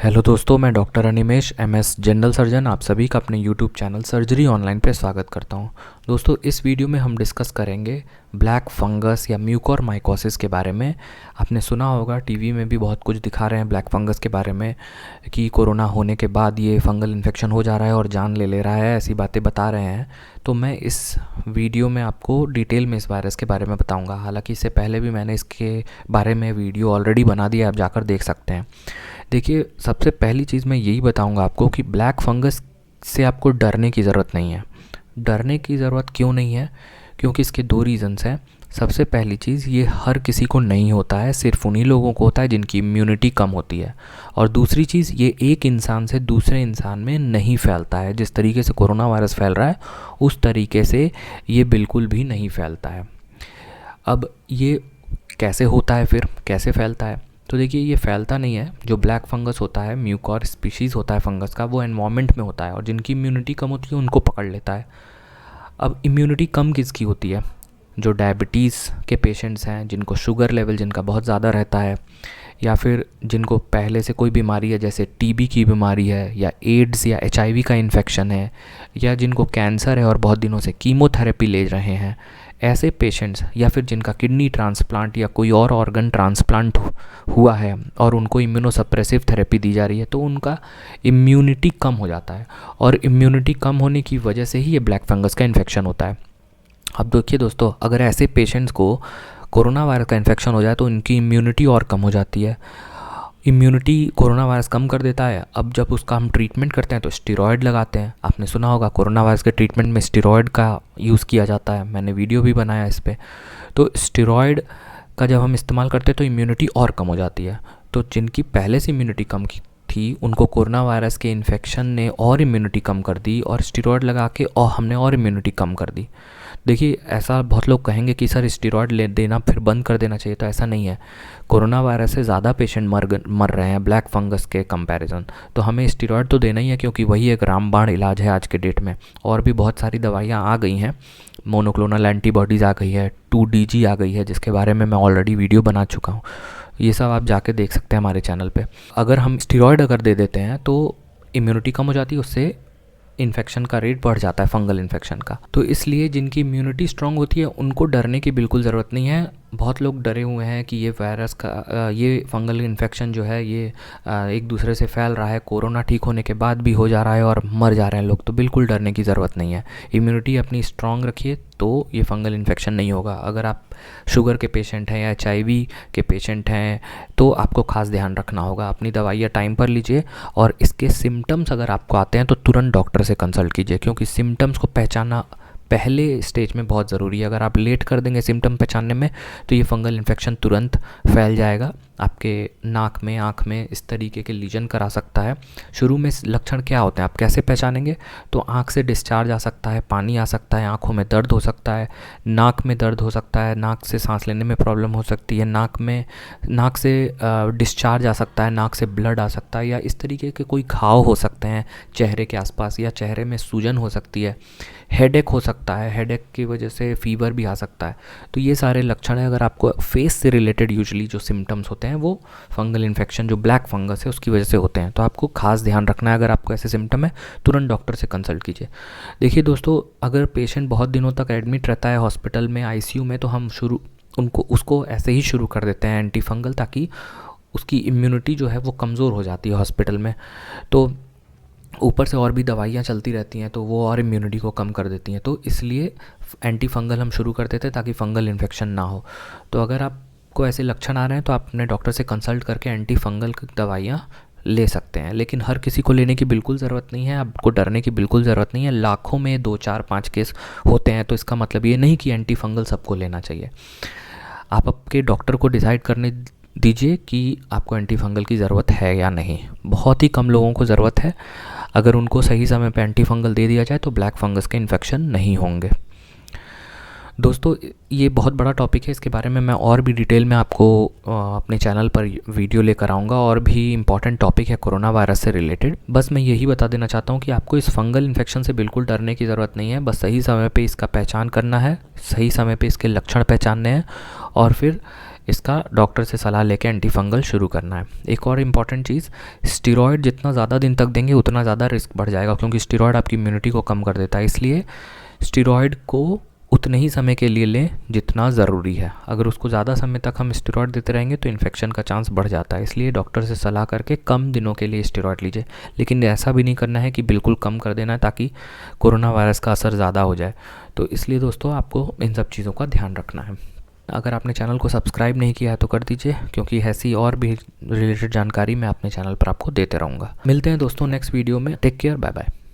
Hello दोस्तों, मैं doctor Animesh MS general surgeon आप सभी का अपने यूट्यूब चैनल सर्जरी ऑनलाइन पे स्वागत करता हूं। दोस्तों, इस वीडियो में हम डिस्कस करेंगे ब्लैक फंगस या म्यूकोरमाइकोसिस के बारे में। आपने सुना होगा, टीवी में भी बहुत कुछ दिखा रहे हैं ब्लैक फंगस के बारे में कि कोरोना होने के बाद ये फंगल इन्फेक्शन हो जा रहा है और जान ले रहा है, ऐसी बातें बता रहे हैं। तो मैं इस वीडियो में आपको डिटेल में इस वायरस के बारे में बताऊँगा। हालाँकि इससे पहले भी मैंने इसके बारे में वीडियो ऑलरेडी बना दिया है, आप जाकर देख सकते हैं। देखिए, सबसे पहली चीज़ मैं यही बताऊंगा आपको कि ब्लैक फंगस से आपको डरने की ज़रूरत नहीं है। डरने की ज़रूरत क्यों नहीं है? क्योंकि इसके दो रीज़न्स हैं। सबसे पहली चीज़, ये हर किसी को नहीं होता है, सिर्फ उन्हीं लोगों को होता है जिनकी इम्यूनिटी कम होती है। और दूसरी चीज़, ये एक इंसान से दूसरे इंसान में नहीं फैलता है। जिस तरीके से कोरोना वायरस फैल रहा है उस तरीके से ये बिल्कुल भी नहीं फैलता है। अब ये कैसे होता है, फिर कैसे फैलता है? तो देखिए, ये फैलता नहीं है। जो ब्लैक फंगस होता है, म्यूकोर स्पीशीज़ होता है फंगस का, वो एनवायरनमेंट में होता है और जिनकी इम्यूनिटी कम होती है उनको पकड़ लेता है। अब इम्यूनिटी कम किसकी होती है? जो डायबिटीज़ के पेशेंट्स हैं, जिनको शुगर लेवल जिनका बहुत ज़्यादा रहता है, या फिर जिनको पहले से कोई बीमारी है, जैसे टीबी की बीमारी है, या एड्स या एचआईवी का इन्फेक्शन है, या जिनको कैंसर है और बहुत दिनों से कीमोथेरेपी ले रहे हैं, ऐसे पेशेंट्स, या फिर जिनका किडनी ट्रांसप्लांट या कोई और ऑर्गन ट्रांसप्लांट हुआ है और उनको इम्यूनोसप्रेसिव थेरेपी दी जा रही है, तो उनका इम्यूनिटी कम हो जाता है। और इम्यूनिटी कम होने की वजह से ही ये ब्लैक फंगस का इन्फेक्शन होता है। अब देखिए दोस्तों, अगर ऐसे पेशेंट्स को कोरोना वायरस का इन्फेक्शन हो जाए तो उनकी इम्यूनिटी और कम हो जाती है। इम्यूनिटी कोरोना वायरस कम कर देता है। अब जब उसका हम ट्रीटमेंट करते हैं तो स्टेरॉयड लगाते हैं। आपने सुना होगा, कोरोना वायरस के ट्रीटमेंट में स्टेरॉयड का यूज़ किया जाता है। मैंने वीडियो भी बनाया इस पर। तो स्टेरॉयड का जब हम इस्तेमाल करते हैं तो इम्यूनिटी और कम हो जाती है। तो जिनकी पहले से इम्यूनिटी कम थी, उनको कोरोना वायरस के इन्फेक्शन ने और इम्यूनिटी कम कर दी, और स्टेरॉयड लगा के और हमने और इम्यूनिटी कम कर दी। देखिए, ऐसा बहुत लोग कहेंगे कि सर स्टेरॉयड ले देना फिर बंद कर देना चाहिए, तो ऐसा नहीं है। कोरोना वायरस से ज़्यादा पेशेंट मर रहे हैं ब्लैक फंगस के कंपैरिजन, तो हमें स्टेरॉयड तो देना ही है, क्योंकि वही एक रामबाण इलाज है आज के डेट में। और भी बहुत सारी दवाइयाँ आ गई हैं, मोनोक्लोनल एंटीबॉडीज़ आ गई है, 2DG आ गई है, जिसके बारे में मैं ऑलरेडी वीडियो बना चुका हूँ। ये सब आप जाके देख सकते हैं हमारे चैनल पे। अगर हम स्टेरॉयड अगर दे देते हैं तो इम्यूनिटी कम हो जाती है, उससे इन्फेक्शन का रेट बढ़ जाता है, फंगल इन्फेक्शन का। तो इसलिए जिनकी इम्यूनिटी स्ट्रांग होती है उनको डरने की बिल्कुल ज़रूरत नहीं है। बहुत लोग डरे हुए हैं कि ये वायरस का ये फंगल इन्फेक्शन जो है ये एक दूसरे से फैल रहा है, कोरोना ठीक होने के बाद भी हो जा रहा है और मर जा रहे हैं लोग। तो बिल्कुल डरने की ज़रूरत नहीं है। इम्यूनिटी अपनी स्ट्रांग रखिए तो ये फंगल इन्फेक्शन नहीं होगा। अगर आप शुगर के पेशेंट हैं या एचआईवी के पेशेंट हैं तो आपको खास ध्यान रखना होगा। अपनी दवाइयाँ टाइम पर लीजिए, और इसके सिम्टम्स अगर आपको आते हैं तो तुरंत डॉक्टर से कंसल्ट कीजिए, क्योंकि सिम्टम्स को पहचानना पहले स्टेज में बहुत ज़रूरी है। अगर आप लेट कर देंगे सिम्टम पहचानने में तो ये फंगल इन्फेक्शन तुरंत फैल जाएगा, आपके नाक में, आँख में इस तरीके के लीजन करा सकता है। शुरू में लक्षण क्या होते हैं, आप कैसे पहचानेंगे? तो आँख से डिस्चार्ज आ सकता है, पानी आ सकता है, आँखों में दर्द हो सकता है, नाक में दर्द हो सकता है, नाक से सांस लेने में प्रॉब्लम हो सकती है, नाक से डिस्चार्ज आ सकता है, नाक से ब्लड आ सकता है, या इस तरीके के कोई घाव हो सकते हैं चेहरे के आसपास, या चेहरे में सूजन हो सकती है, हेडेक हो सकता है, हेडेक की वजह से फीवर भी आ सकता है। तो ये सारे लक्षण है। अगर आपको फेस से रिलेटेड यूजुअली जो सिम्टम्स होते हैं वो फंगल इन्फेक्शन जो ब्लैक फंगस है उसकी वजह से होते हैं, तो आपको खास ध्यान रखना है। अगर आपको ऐसे सिम्टम है तुरंत डॉक्टर से कंसल्ट कीजिए। देखिए दोस्तों, अगर पेशेंट बहुत दिनों तक एडमिट रहता है हॉस्पिटल में, आईसीयू में, तो हम उसको ऐसे ही शुरू कर देते हैं एंटी फंगल, ताकि उसकी इम्यूनिटी जो है वो कमज़ोर हो जाती है हॉस्पिटल में। तो ऊपर से और भी दवाइयाँ चलती रहती हैं तो वो और इम्यूनिटी को कम कर देती हैं। तो इसलिए एंटी फंगल हम शुरू कर देते हैं ताकि फंगल इन्फेक्शन ना हो। तो अगर आपको ऐसे लक्षण आ रहे हैं तो आप अपने डॉक्टर से कंसल्ट करके एंटी फंगल की दवाइयाँ ले सकते हैं, लेकिन हर किसी को लेने की बिल्कुल ज़रूरत नहीं है। आपको डरने की बिल्कुल ज़रूरत नहीं है। लाखों में 2, 4, 5 केस होते हैं, तो इसका मतलब ये नहीं कि एंटी फंगल सबको लेना चाहिए। आप आपके डॉक्टर को डिसाइड करने दीजिए कि आपको एंटी फंगल की ज़रूरत है या नहीं। बहुत ही कम लोगों को ज़रूरत है। अगर उनको सही समय पे एंटी फंगल दे दिया जाए तो ब्लैक फंगस के इन्फेक्शन नहीं होंगे। दोस्तों, ये बहुत बड़ा टॉपिक है, इसके बारे में मैं और भी डिटेल में आपको अपने चैनल पर वीडियो लेकर आऊँगा। और भी इम्पॉर्टेंट टॉपिक है कोरोना वायरस से रिलेटेड। बस मैं यही बता देना चाहता हूँ कि आपको इस फंगल इन्फेक्शन से बिल्कुल डरने की ज़रूरत नहीं है। बस सही समय पे इसका पहचान करना है, सही समय पे इसके लक्षण पहचानने हैं, और फिर इसका डॉक्टर से सलाह लेके एंटी फंगल शुरू करना है। एक और इम्पॉर्टेंट चीज़, स्टेरॉयड जितना ज़्यादा दिन तक देंगे उतना ज़्यादा रिस्क बढ़ जाएगा, क्योंकि स्टेरॉयड आपकी इम्यूनिटी को कम कर देता है। इसलिए स्टेरॉयड को उतने ही समय के लिए लें जितना ज़रूरी है। अगर उसको ज़्यादा समय तक हम स्टेरॉयड देते रहेंगे तो इन्फेक्शन का चांस बढ़ जाता है। इसलिए डॉक्टर से सलाह करके कम दिनों के लिए स्टेरॉयड लीजिए, लेकिन ऐसा भी नहीं करना है कि बिल्कुल कम कर देना है ताकि कोरोना वायरस का असर ज़्यादा हो जाए। तो इसलिए दोस्तों आपको इन सब चीज़ों का ध्यान रखना है। अगर आपने चैनल को सब्सक्राइब नहीं किया है तो कर दीजिए, क्योंकि ऐसी और भी रिलेटेड जानकारी मैं अपने चैनल पर आपको देते रहूँगा। मिलते हैं दोस्तों नेक्स्ट वीडियो में। Take care, bye bye.